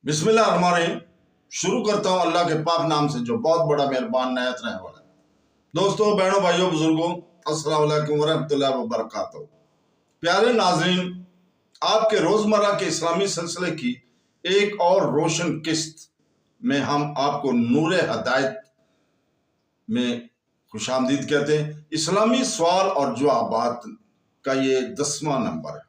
بسم اللہ الرحمن الرحیم۔ شروع کرتا ہوں اللہ کے پاک نام سے جو بہت بڑا مہربان نہایت رحم والا ہے۔ دوستوں، بہنوں، بھائیوں، بزرگوں، السلام علیکم ورحمۃ اللہ وبرکاتہ۔ پیارے ناظرین، آپ کے روزمرہ کے اسلامی سلسلے کی ایک اور روشن قسط میں ہم آپ کو نور ہدایت میں خوش آمدید کہتے ہیں۔ اسلامی سوال اور جوابات کا یہ 10واں نمبر ہے۔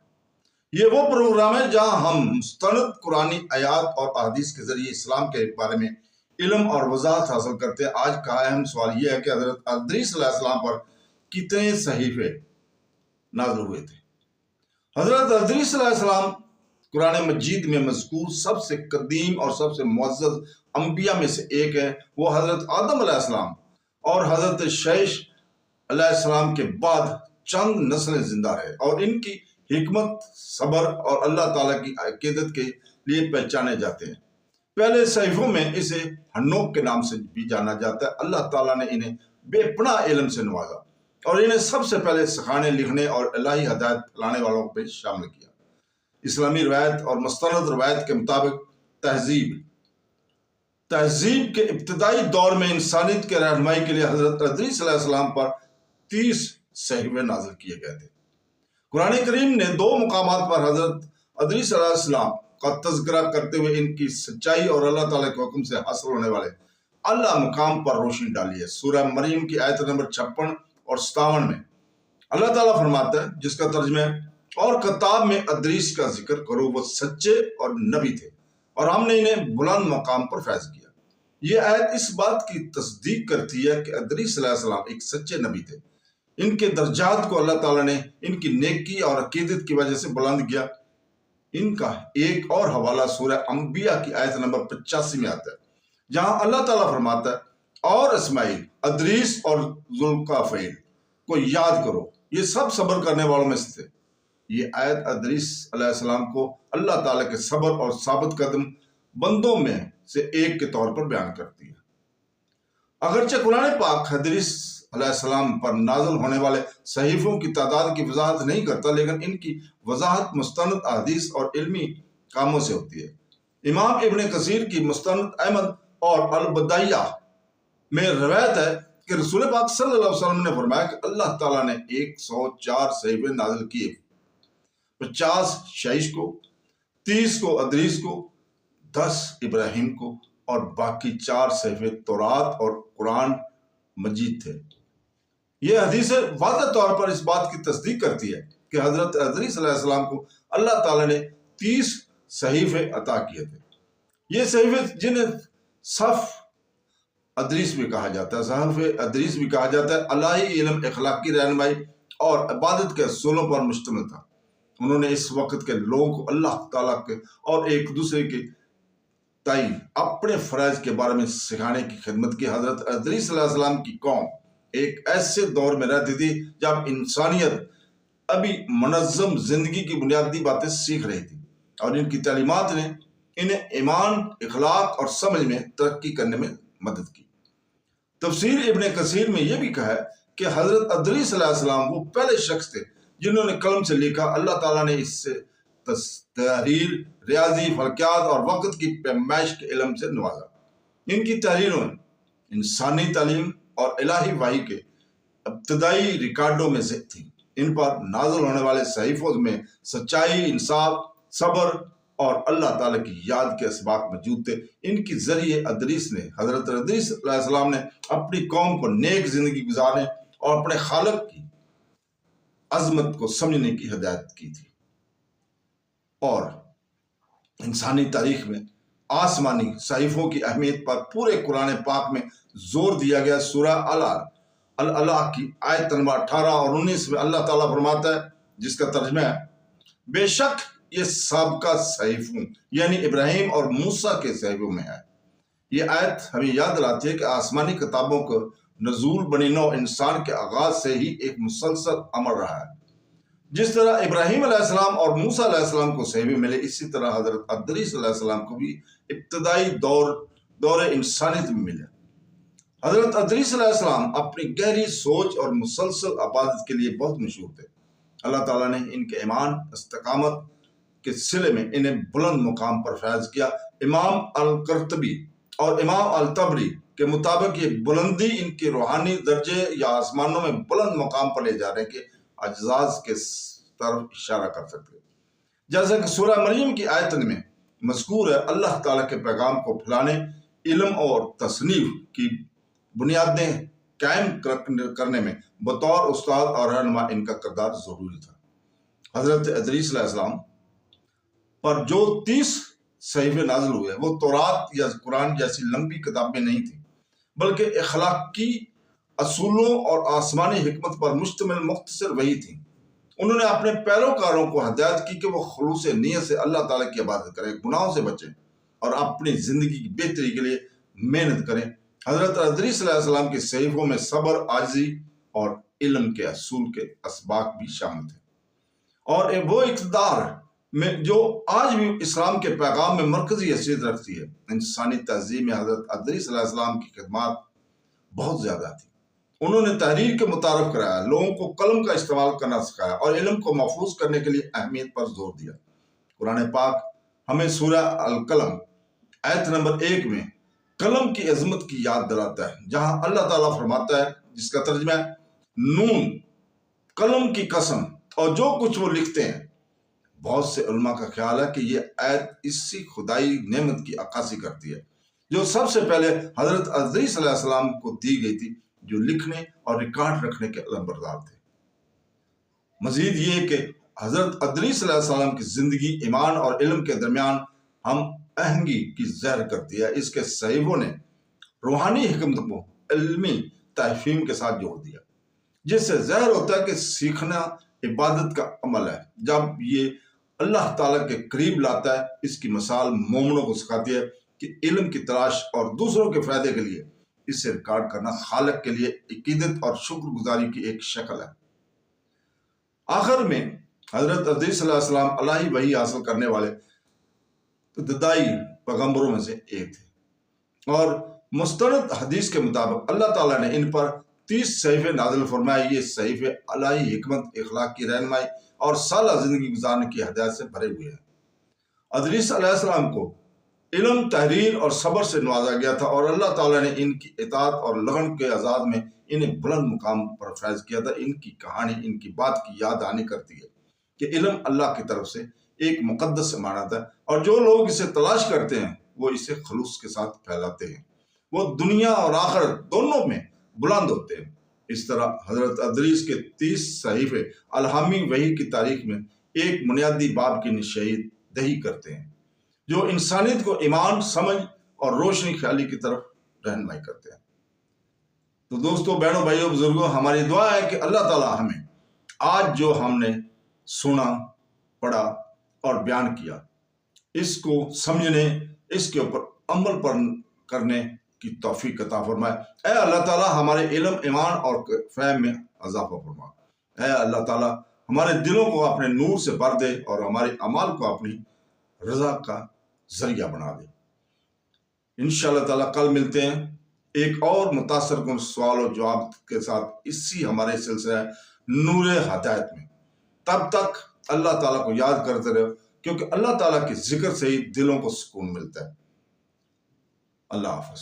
یہ وہ پروگرام ہے جہاں ہم مستند قرآنی آیات اور احادیث کے ذریعے اسلام کے بارے میں علم اور وضاحت حاصل کرتے ہیں۔ آج کا اہم سوال یہ ہے کہ حضرت ادریس علیہ السلام پر کتنے صحیفے نازل ہوئے تھے؟ حضرت ادریس علیہ السلام قرآن مجید میں مذکور سب سے قدیم اور سب سے معزز انبیاء میں سے ایک ہے۔ وہ حضرت آدم علیہ السلام اور حضرت شیش علیہ السلام کے بعد چند نسلیں زندہ رہے اور ان کی حکمت، صبر اور اللہ تعالیٰ کی عقیدت کے لیے پہچانے جاتے ہیں۔ پہلے صحیفوں میں اسے ہنوک کے نام سے بھی جانا جاتا ہے۔ اللہ تعالیٰ نے انہیں بے پناہ علم سے نوازا اور انہیں سب سے پہلے سکھانے، لکھنے اور الہی ہدایت پھیلانے والوں پہ شامل کیا۔ اسلامی روایت اور مستند روایت کے مطابق تہذیب کے ابتدائی دور میں انسانیت کے رہنمائی کے لیے حضرت ادریس علیہ السلام پر 30 صحیفے نازل کیے گئے تھے۔ قرآن کریم نے 2 مقامات پر حضرت ادریس علیہ السلام کا تذکرہ کرتے ہوئے ان کی سچائی اور اللہ تعالیٰ کے حکم سے حاصل ہونے والے اعلیٰ مقام پر روشنی ڈالی ہے۔ سورہ مریم کی آیت نمبر 56 اور 57 میں اللہ تعالیٰ فرماتا ہے، جس کا ترجمہ ہے، اور کتاب میں ادریس کا ذکر کرو، وہ سچے اور نبی تھے اور ہم نے انہیں بلند مقام پر فیض کیا۔ یہ آیت اس بات کی تصدیق کرتی ہے کہ ادریس علیہ السلام ایک سچے نبی تھے۔ ان کے درجات کو اللہ تعالیٰ نے ان کی نیکی اور عقیدت کی وجہ سے بلند کیا۔ ان کا ایک اور حوالہ سورہ انبیاء کی آیت نمبر 85 میں آتا ہے، جہاں اللہ تعالیٰ فرماتا ہے، اور اسماعیل، ادریس اور ذوالکفیل کو یاد کرو، یہ سب صبر کرنے والوں میں سے تھے۔ یہ آیت ادریس علیہ السلام کو اللہ تعالیٰ کے صبر اور ثابت قدم بندوں میں سے ایک کے طور پر بیان کرتی ہے۔ اگرچہ قرآن پاک ادریس علیہ السلام پر نازل ہونے والے صحیفوں کی تعداد کی وضاحت نہیں کرتا، لیکن ان کی وضاحت مستند احادیث اور علمی کاموں سے ہوتی ہے۔ امام ابن کثیر کی مستند احمد اور البدایہ میں روایت ہے کہ رسول پاک صلی اللہ علیہ وسلم نے فرمایا کہ اللہ تعالیٰ نے 104 صحیفے نازل کیے، 50 شیش کو، 30 کو ادریس کو، 10 ابراہیم کو اور باقی 4 صحیفے تورات اور قرآن مجید تھے۔ یہ حدیث واضح طور پر اس بات کی تصدیق کرتی ہے کہ حضرت ادریس علیہ السلام کو اللہ تعالیٰ نے 30 صحیفے عطا کیے تھے۔ یہ صحیفے جنہیں صحف ادریس بھی کہا جاتا ہے، صحف ادریس بھی کہا جاتا ہے، الہی علم، اخلاقی رہنمائی اور عبادت کے اصولوں پر مشتمل تھا۔ انہوں نے اس وقت کے لوگوں کو اللہ تعالیٰ کے اور ایک دوسرے کے تئیں اپنے فرائض کے بارے میں سکھانے کی خدمت کی۔ حضرت ادریس علیہ السلام کی قوم ایک ایسے دور میں رہتی تھی جب انسانیت ابھی منظم زندگی کی بنیادی باتیں سیکھ رہی تھی، اور ان کی تعلیمات نے انہیں ایمان، اخلاق اور سمجھ میں ترقی کرنے میں مدد کی۔ تفسیر ابن کثیر میں یہ بھی کہا ہے کہ حضرت ادریس علیہ السلام وہ پہلے شخص تھے جنہوں نے قلم سے لکھا۔ اللہ تعالیٰ نے اس سے تحریر، ریاضی، فلکیات اور وقت کی پیمائش کے علم سے نوازا۔ ان کی تحریروں انسانی تعلیم اور الہی وحی کے ابتدائی ریکارڈوں میں سے تھی۔ ان پر نازل ہونے والے صحیفوں میں سچائی، انصاف، صبر اور اللہ تعالیٰ کی یاد کے اسباق موجود تھے۔ ان کے ذریعے حضرت ادریس علیہ السلام نے اپنی قوم کو نیک زندگی گزارنے اور اپنے خالق کی عظمت کو سمجھنے کی ہدایت کی تھی۔ اور انسانی تاریخ میں آسمانی صحیفوں کی اہمیت پر پورے قرآن پاک میں زور دیا گیا۔ سورہ العلا کی آیت نمبر 18 اور 19 میں اللہ تعالیٰ فرماتا ہے، جس کا ترجمہ ہے، بے شک یہ سابقہ صحیفوں یعنی ابراہیم اور موسیٰ کے صحیفوں میں ہے۔ یہ آیت ہمیں یاد دلاتی ہے کہ آسمانی کتابوں کا نزول بنی نوع انسان کے آغاز سے ہی ایک مسلسل عمل رہا ہے۔ جس طرح ابراہیم علیہ السلام اور موسیٰ علیہ السلام کو صحیفے ملے، اسی طرح حضرت ادریس علیہ السلام کو بھی ابتدائی دور انسانیت میں ملے۔ حضرت ادریس علیہ السلام اپنی گہری سوچ اور مسلسل عبادت کے لیے بہت مشہور تھے۔ اللہ تعالیٰ نے ان کے ایمان، استقامت کے صلے میں انہیں بلند مقام پر فیض کیا۔ امام القرطبی اور امام الطبری کے مطابق یہ بلندی ان کے روحانی درجے یا آسمانوں میں بلند مقام پر لے جانے کے اعزاز کے طرف اشارہ کر سکتے ہیں۔ جیسا کہ سورہ مریم کی آیت میں مذکور ہے، اللہ تعالیٰ کے پیغام کو پھیلانے، علم اور تصنیف کی بنیادیں قائم کرنے میں بطور استاد اور رہنما ان کا کردار ضروری تھا۔ حضرت ادریس علیہ السلام پر جو 30 صحیفے نازل ہوئے وہ تورات یا قرآن جیسی لمبی کتابیں نہیں تھیں، بلکہ اخلاقی اصولوں اور آسمانی حکمت پر مشتمل مختصر وحی تھیں۔ انہوں نے اپنے پیروکاروں کو ہدایت کی کہ وہ خلوص نیت سے اللہ تعالیٰ کی عبادت کریں، گناہوں سے بچیں اور اپنی زندگی کی بہتری کے لیے محنت کریں۔ حضرت ادریس علیہ السلام کے صحیفوں میں صبر، عاجزی اور علم کے اصول کے اسباق بھی شامل تھے، اور وہ اقتدار میں جو آج بھی اسلام کے پیغام میں مرکزی حیثیت رکھتی ہے۔ انسانی تہذیب میں حضرت ادریس علیہ السلام کی خدمات بہت زیادہ تھی۔ انہوں نے تحریر کے متعارف کرایا، لوگوں کو قلم کا استعمال کرنا سکھایا اور علم کو محفوظ کرنے کے لیے اہمیت پر زور دیا۔ قرآن پاک ہمیں سورہ القلم آیت نمبر 1 میں قلم کی عظمت کی یاد دلاتا ہے، جہاں اللہ تعالیٰ فرماتا ہے، جس کا ترجمہ ہے نون، قلم کی قسم اور جو کچھ وہ لکھتے ہیں۔ بہت سے علماء کا خیال ہے کہ یہ آیت اسی خدائی نعمت کی عکاسی کرتی ہے جو سب سے پہلے حضرت ادریس علیہ السلام کو دی گئی تھی، جو لکھنے اور ریکارڈ رکھنے کے علمبردار تھے۔ مزید یہ کہ حضرت ادریس علیہ السلام کی زندگی ایمان اور علم کے درمیان ہم آہنگی کی زہر کرتی ہے۔ اس کے صحیفوں نے روحانی حکمت کو علمی تفہیم کے ساتھ جوڑ دیا، جس سے ظاہر ہوتا ہے کہ سیکھنا عبادت کا عمل ہے۔ جب یہ اللہ تعالیٰ کے قریب لاتا ہے، اس کی مثال مومنوں کو سکھاتی ہے کہ علم کی تلاش اور دوسروں کے فائدے کے لیے اسے ریکارڈ کرنا خالق کے لیے عقیدت اور شکر گزاری کی ایک شکل ہے۔ آخر میں حضرت ادریس علیہ السلام الہی وحی حاصل کرنے والے ابتدائی پیغمبروں میں سے ایک تھے، اور مستند حدیث کے مطابق اللہ تعالیٰ نے ان پر 30 صحیفے نازل فرمائے۔ یہ صحیفے الہی حکمت، اخلاق کی رہنمائی اور صالح زندگی گزارنے کی ہدایت سے بھرے ہوئے ہیں۔ ادریس علیہ السلام کو علم، تحریر اور صبر سے نوازا گیا تھا، اور اللہ تعالیٰ نے ان کی اطاعت اور لگن کے اعزاز میں انہیں بلند مقام پر فیض کیا تھا۔ ان کی کہانی ان کی بات کی یاد دہانی کرتی ہے کہ علم اللہ کی طرف سے ایک مقدس امانت ہے، اور جو لوگ اسے تلاش کرتے ہیں وہ اسے خلوص کے ساتھ پھیلاتے ہیں، وہ دنیا اور آخرت دونوں میں بلند ہوتے ہیں۔ اس طرح حضرت ادریس کے 30 صحیفے الہامی وحی کی تاریخ میں ایک بنیادی باب کی نشید دہی کرتے ہیں، جو انسانیت کو ایمان، سمجھ اور روشنی خیالی کی طرف رہنمائی کرتے ہیں۔ تو دوستو، بہنوں، بھائیوں، بزرگوں، ہماری دعا ہے کہ اللہ تعالیٰ ہمیں آج جو ہم نے سنا، پڑھا اور بیان کیا، اس کو سمجھنے، اس کے اوپر عمل پر کرنے کی توفیق عطا فرمائے۔ اے اللہ تعالیٰ، ہمارے علم، ایمان اور فہم میں اضافہ فرما۔ اے اللہ تعالیٰ، ہمارے دلوں کو اپنے نور سے بھر دے اور ہمارے اعمال کو اپنی رضا کا ذریعہ بنا دے۔ انشاءاللہ تعالیٰ کل ملتے ہیں ایک اور متاثر کن سوال و جواب کے ساتھ اسی ہمارے سلسلہ نور ہدایت میں۔ تب تک اللہ تعالیٰ کو یاد کرتے رہو، کیونکہ اللہ تعالیٰ کے ذکر سے ہی دلوں کو سکون ملتا ہے۔ اللہ حافظ۔